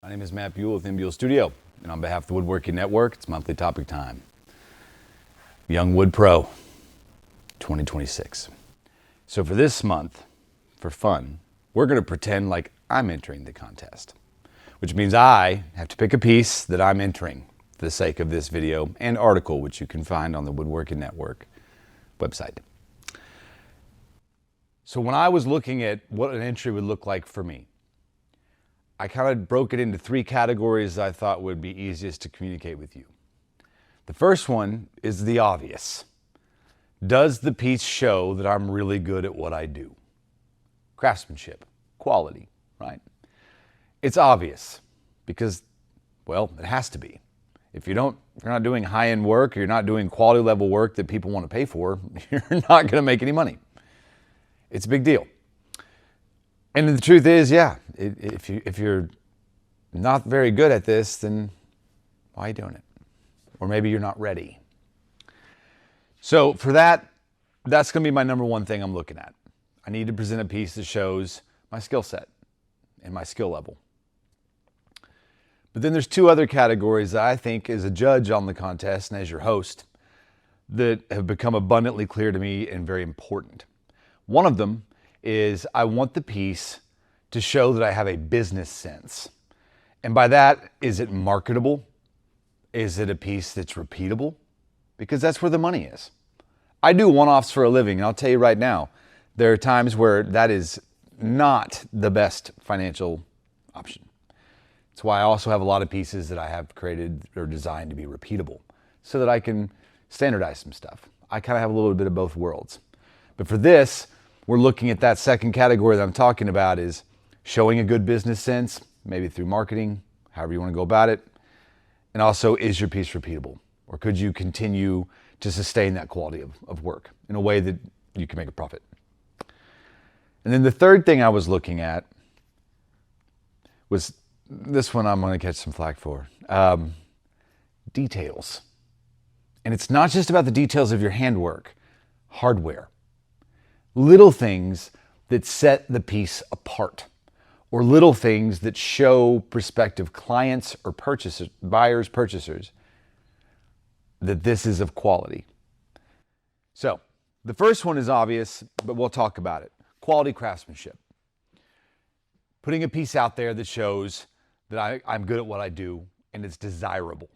My name is Matt Buell with MBuell Studio, and on behalf of the Woodworking Network, it's monthly topic time. Young Wood Pro 2026. So for this month, for fun, we're going to pretend like I'm entering the contest, which means I have to pick a piece that I'm entering for the sake of this video and article, which you can find on the Woodworking Network website. So when I was looking at what an entry would look like for me, I kind of broke it into three categories I thought would be easiest to communicate with you. The first one is the obvious. Does the piece show that I'm really good at what I do? Craftsmanship, quality, right? It's obvious because, well, it has to be. If you're not doing high-end work, or you're not doing quality level work that people want to pay for, you're not going to make any money. It's a big deal. And the truth is, yeah, if you're not very good at this, then why are you doing it? Or maybe you're not ready. So for that's going to be my number one thing I'm looking at. I need to present a piece that shows my skill set and my skill level. But then there's two other categories that I think, as a judge on the contest and as your host, that have become abundantly clear to me and very important. One of them is I want the piece to show that I have a business sense. And by that, is it marketable? Is it a piece that's repeatable? Because that's where the money is. I do one-offs for a living, and I'll tell you right now, there are times where that is not the best financial option. That's why I also have a lot of pieces that I have created or designed to be repeatable so that I can standardize some stuff. I kind of have a little bit of both worlds. But for this, we're looking at that second category that I'm talking about, is showing a good business sense, maybe through marketing, however you want to go about it. And also, is your piece repeatable? Or could you continue to sustain that quality of work in a way that you can make a profit? And then the third thing I was looking at was this one I'm going to catch some flack for. Details. And it's not just about the details of your handwork, hardware. Little things that set the piece apart, or little things that show prospective clients or buyers, purchasers, that this is of quality. So the first one is obvious, but we'll talk about it. Quality craftsmanship. Putting a piece out there that shows that I'm good at what I do and it's desirable.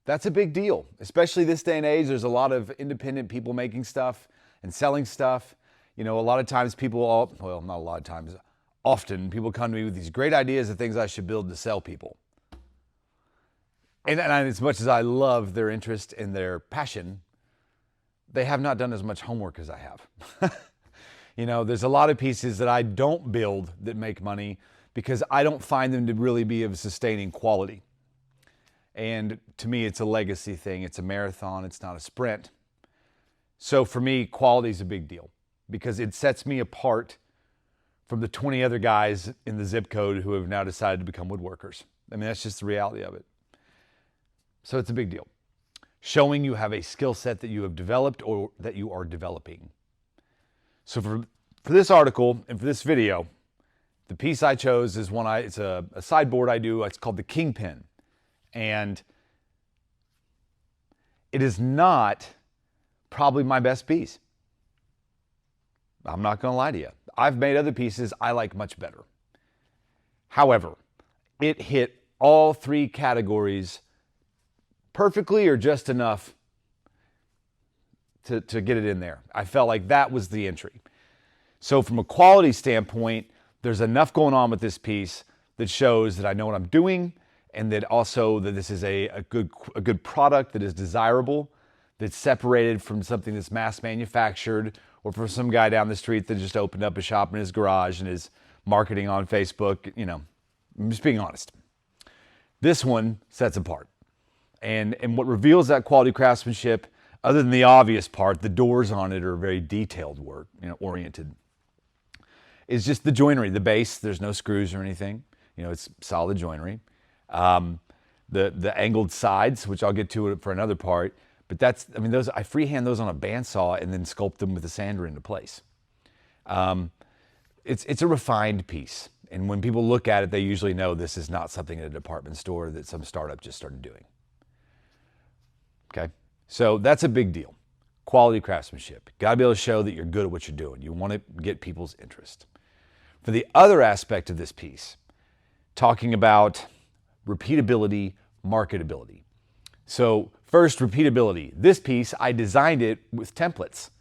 That's a big deal, especially this day and age. There's a lot of independent people making stuff and selling stuff. You know, a lot of times not a lot of times, often people come to me with these great ideas of things I should build to sell people. And as much as I love their interest and their passion, they have not done as much homework as I have. You know, there's a lot of pieces that I don't build that make money because I don't find them to really be of sustaining quality. And to me, it's a legacy thing. It's a marathon. It's not a sprint. So for me, quality is a big deal because it sets me apart from the 20 other guys in the zip code who have now decided to become woodworkers. I mean, that's just the reality of it. So it's a big deal. Showing you have a skill set that you have developed or that you are developing. So for this article and for this video, the piece I chose is it's a sideboard I do. It's called the Kingpin. And it is not probably my best piece. I'm not going to lie to you. I've made other pieces I like much better. However, it hit all three categories perfectly or just enough to get it in there. I felt like that was the entry. So from a quality standpoint, there's enough going on with this piece that shows that I know what I'm doing, and that also that this is a good product that is desirable, that's separated from something that's mass manufactured, or for some guy down the street that just opened up a shop in his garage and is marketing on Facebook. You know, I'm just being honest. This one sets apart. And what reveals that quality craftsmanship, other than the obvious part, the doors on it are very detailed work, oriented, is just the joinery, the base. There's no screws or anything. It's solid joinery. The angled sides, which I'll get to for another part, but those I freehand those on a bandsaw and then sculpt them with a sander into place. It's a refined piece, And when people look at it, they usually know this is not something in a department store that some startup just started doing. Okay, so that's a big deal. Quality craftsmanship. Got to be able to show that you're good at what you're doing. You want to get people's interest. For the other aspect of this piece, talking about repeatability, marketability. So first, repeatability. This piece, I designed it with templates.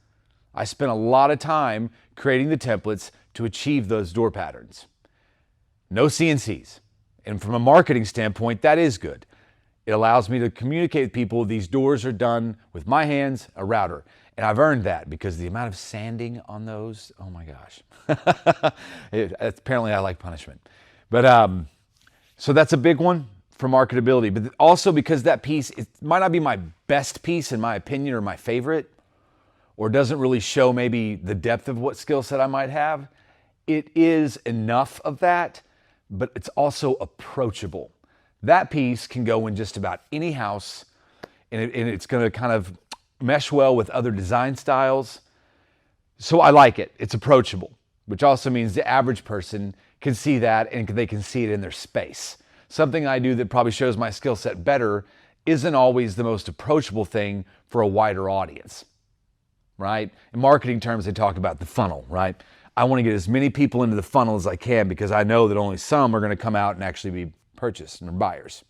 I spent a lot of time creating the templates to achieve those door patterns. No CNCs. And from a marketing standpoint, that is good. It allows me to communicate with people these doors are done with my hands, a router. And I've earned that because the amount of sanding on those, oh my gosh. Apparently I like punishment. But so that's a big one for marketability. But also because that piece, it might not be my best piece in my opinion or my favorite, or doesn't really show maybe the depth of what skill set I might have. It is enough of that, but it's also approachable. That piece can go in just about any house, and it's going to kind of mesh well with other design styles. So I like it. It's approachable, which also means the average person can see that and they can see it in their space. Something I do that probably shows my skill set better isn't always the most approachable thing for a wider audience, right? In marketing terms, they talk about the funnel, right? I want to get as many people into the funnel as I can because I know that only some are going to come out and actually be purchased and buyers.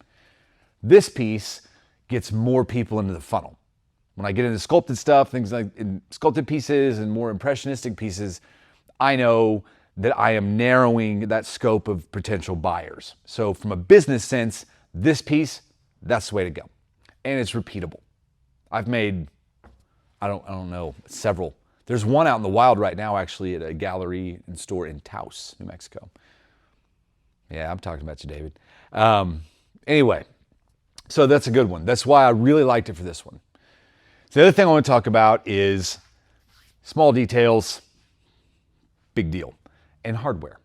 This piece gets more people into the funnel. When I get into sculpted stuff, things like in sculpted pieces and more impressionistic pieces, I know that I am narrowing that scope of potential buyers. So from a business sense, this piece, that's the way to go. And it's repeatable. I've made, I don't know, several. There's one out in the wild right now, actually, at a gallery and store in Taos, New Mexico. Yeah, I'm talking about you, David. Anyway, so that's a good one. That's why I really liked it for this one. So the other thing I want to talk about is small details, big deal, and hardware.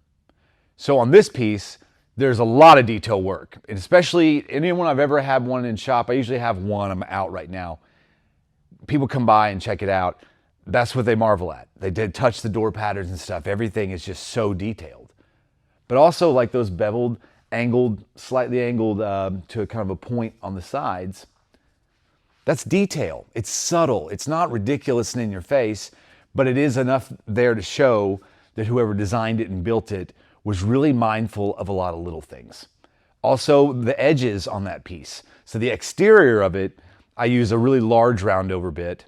So on this piece, there's a lot of detail work, and especially anyone I've ever had one in shop. I usually have one. I'm out right now. People come by and check it out. That's what they marvel at. They did touch the door patterns and stuff. Everything is just so detailed. But also like those beveled, angled, slightly angled to kind of a point on the sides. That's detail. It's subtle. It's not ridiculous and in your face, but it is enough there to show that whoever designed it and built it was really mindful of a lot of little things. Also, the edges on that piece. So the exterior of it, I use a really large round over bit.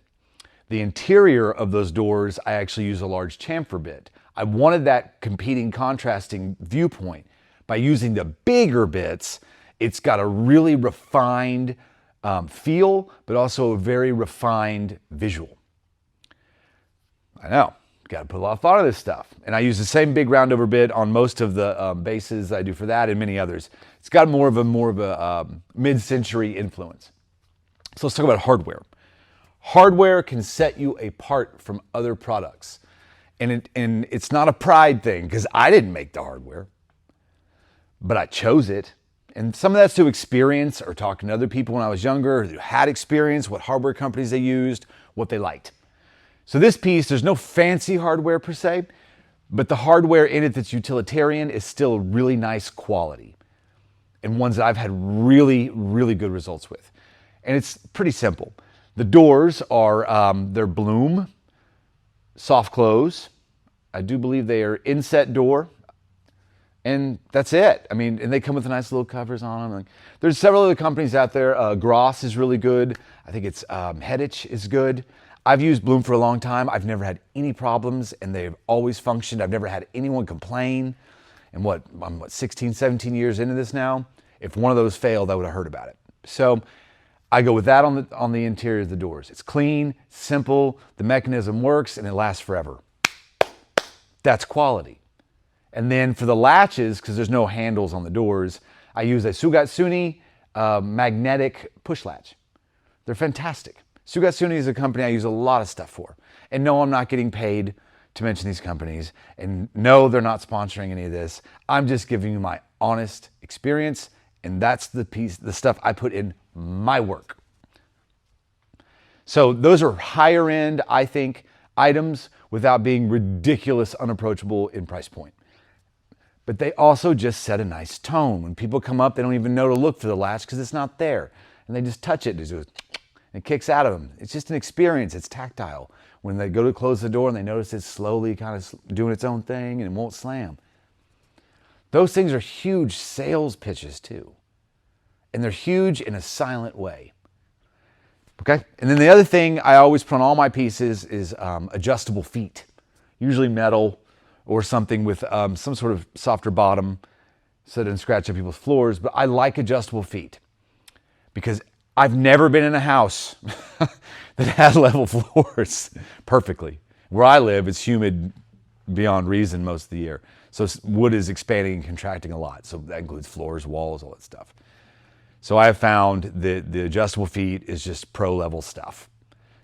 The interior of those doors, I actually use a large chamfer bit. I wanted that competing, contrasting viewpoint. By using the bigger bits, it's got a really refined feel, but also a very refined visual. I know, got to put a lot of thought into this stuff. And I use the same big round over bit on most of the bases I do for that and many others. It's got more of a mid-century influence. So let's talk about hardware. Hardware can set you apart from other products. And it's not a pride thing because I didn't make the hardware, but I chose it. And some of that's through experience or talking to other people when I was younger who had experience, what hardware companies they used, what they liked. So this piece, there's no fancy hardware per se, but the hardware in it that's utilitarian is still really nice quality and ones that I've had really, really good results with. And it's pretty simple. The doors are, they're Bloom, soft close. I do believe they are inset door. And that's it. I mean, and they come with nice little covers on them. There's several other companies out there. Gross is really good. I think it's Hedich is good. I've used Bloom for a long time. I've never had any problems and they've always functioned. I've never had anyone complain. And I'm 16, 17 years into this now. If one of those failed, I would have heard about it. So I go with that on the interior of the doors. It's clean, simple, the mechanism works, and it lasts forever. That's quality. And then for the latches, because there's no handles on the doors, I use a Sugatsuni magnetic push latch. They're fantastic. Sugatsuni is a company I use a lot of stuff for. And no, I'm not getting paid to mention these companies. And no, they're not sponsoring any of this. I'm just giving you my honest experience. And that's the stuff I put in my work. So those are higher end, I think, items without being ridiculous, unapproachable in price point. but they also just set a nice tone. When people come up, they don't even know to look for the latch because it's not there. And they just touch it, and it kicks out of them. It's just an experience, it's tactile. When they go to close the door and they notice it's slowly kind of doing its own thing and it won't slam. Those things are huge sales pitches too. And they're huge in a silent way. Okay? And then the other thing I always put on all my pieces is adjustable feet. Usually metal or something with some sort of softer bottom so it doesn't scratch up people's floors. But I like adjustable feet because I've never been in a house that had level floors perfectly. Where I live, it's humid beyond reason most of the year. So wood is expanding and contracting a lot. So that includes floors, walls, all that stuff. So I have found that the adjustable feet is just pro level stuff.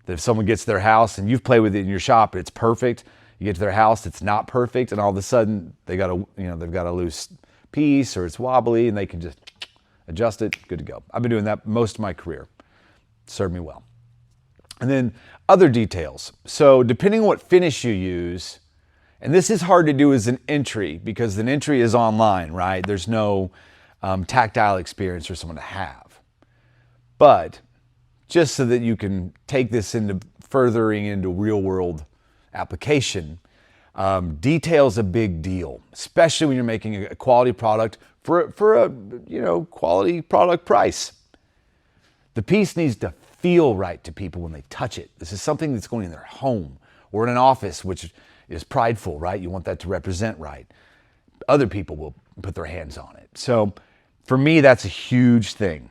That if someone gets to their house and you've played with it in your shop, it's perfect. You get to their house, it's not perfect, and all of a sudden they've got a loose piece or it's wobbly, and they can just adjust it, good to go. I've been doing that most of my career. Served me well. And then other details. So depending on what finish you use, and this is hard to do as an entry because an entry is online, right? There's no tactile experience for someone to have. But just so that you can take this into furthering into real world application, detail's a big deal, especially when you're making a quality product for a quality product price. The piece needs to feel right to people when they touch it. This is something that's going in their home or in an office, which is prideful, right? You want that to represent right. Other people will put their hands on it. So for me, that's a huge thing.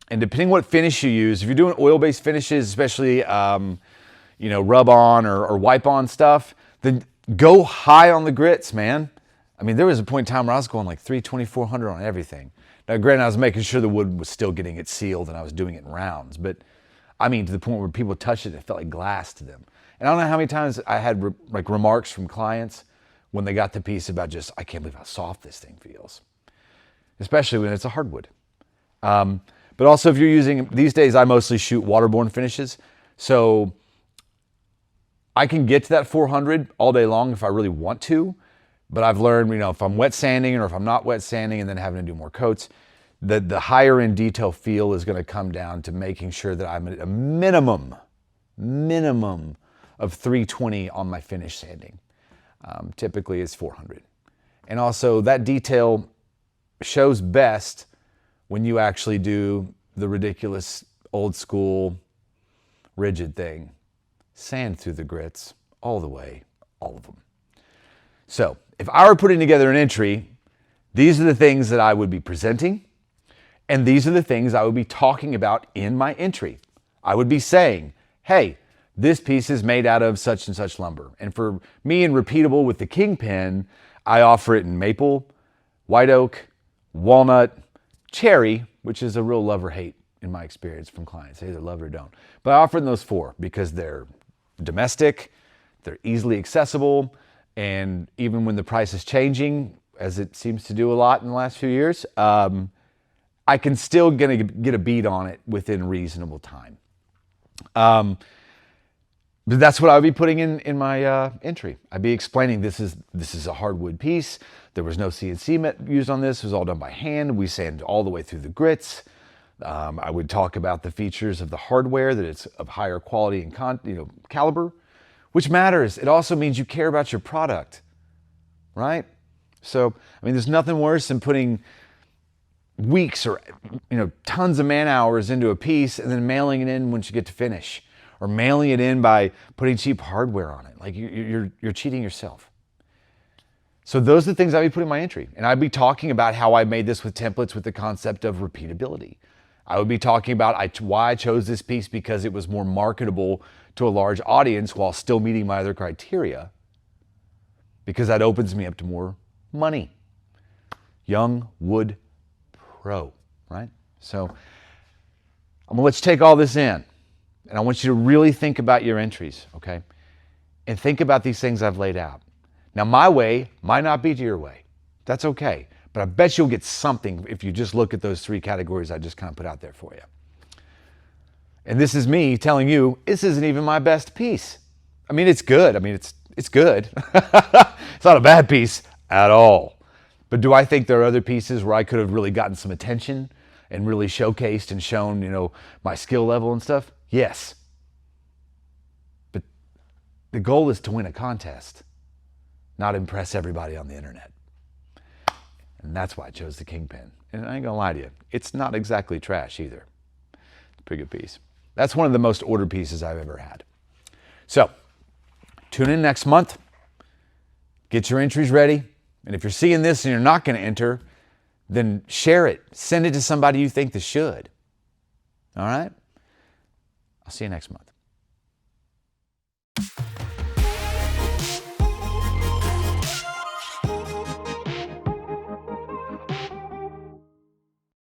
And depending what finish you use, if you're doing oil-based finishes, especially rub on or wipe on stuff, then go high on the grits, man. I mean, there was a point in time where I was going like 3,400 on everything. Now, granted, I was making sure the wood was still getting it sealed and I was doing it in rounds, but I mean, to the point where people touched it, it felt like glass to them. And I don't know how many times I had remarks from clients when they got the piece about just, I can't believe how soft this thing feels, especially when it's a hardwood. But also if you're using, these days I mostly shoot waterborne finishes. So I can get to that 400 all day long if I really want to. But I've learned, if I'm wet sanding or if I'm not wet sanding and then having to do more coats, that the higher end detail feel is going to come down to making sure that I'm at a minimum of 320 on my finish sanding. Typically it's 400. And also that detail shows best when you actually do the ridiculous old school rigid thing. Sand through the grits all the way, all of them. So if I were putting together an entry, these are the things that I would be presenting, and these are the things I would be talking about in my entry. I would be saying, hey, this piece is made out of such and such lumber. And for me and repeatable with the Kingpin, I offer it in maple, white oak, walnut, cherry, which is a real love or hate in my experience from clients. They either love it or don't. But I offer them those four because they're domestic, they're easily accessible, and even when the price is changing, as it seems to do a lot in the last few years, I can still get a beat on it within reasonable time. But that's what I would be putting in my entry. I'd be explaining this is a hardwood piece. There was no CNC used on this. It was all done by hand. We sand all the way through the grits. I would talk about the features of the hardware, that it's of higher quality and caliber, which matters. It also means you care about your product, right? So, I mean, there's nothing worse than putting weeks or tons of man hours into a piece and then mailing it in once you get to finish, or mailing it in by putting cheap hardware on it. Like you're cheating yourself. So those are the things I'd be putting in my entry. And I'd be talking about how I made this with templates with the concept of repeatability. I would be talking about why I chose this piece because it was more marketable to a large audience while still meeting my other criteria, because that opens me up to more money. Young Wood Pro, right? So I'm gonna let you take all this in, and I want you to really think about your entries, okay? And think about these things I've laid out. Now, my way might not be your way. That's okay. But I bet you'll get something if you just look at those three categories I just kind of put out there for you. And this is me telling you, this isn't even my best piece. I mean, it's good. I mean, it's good. It's not a bad piece at all. But do I think there are other pieces where I could have really gotten some attention and really showcased and shown, my skill level and stuff? Yes. But the goal is to win a contest, not impress everybody on the internet. And that's why I chose the Kingpin. And I ain't gonna lie to you, it's not exactly trash either. It's a pretty good piece. That's one of the most ordered pieces I've ever had. So, tune in next month. Get your entries ready. And if you're seeing this and you're not gonna enter, then share it. Send it to somebody you think that should. All right? I'll see you next month.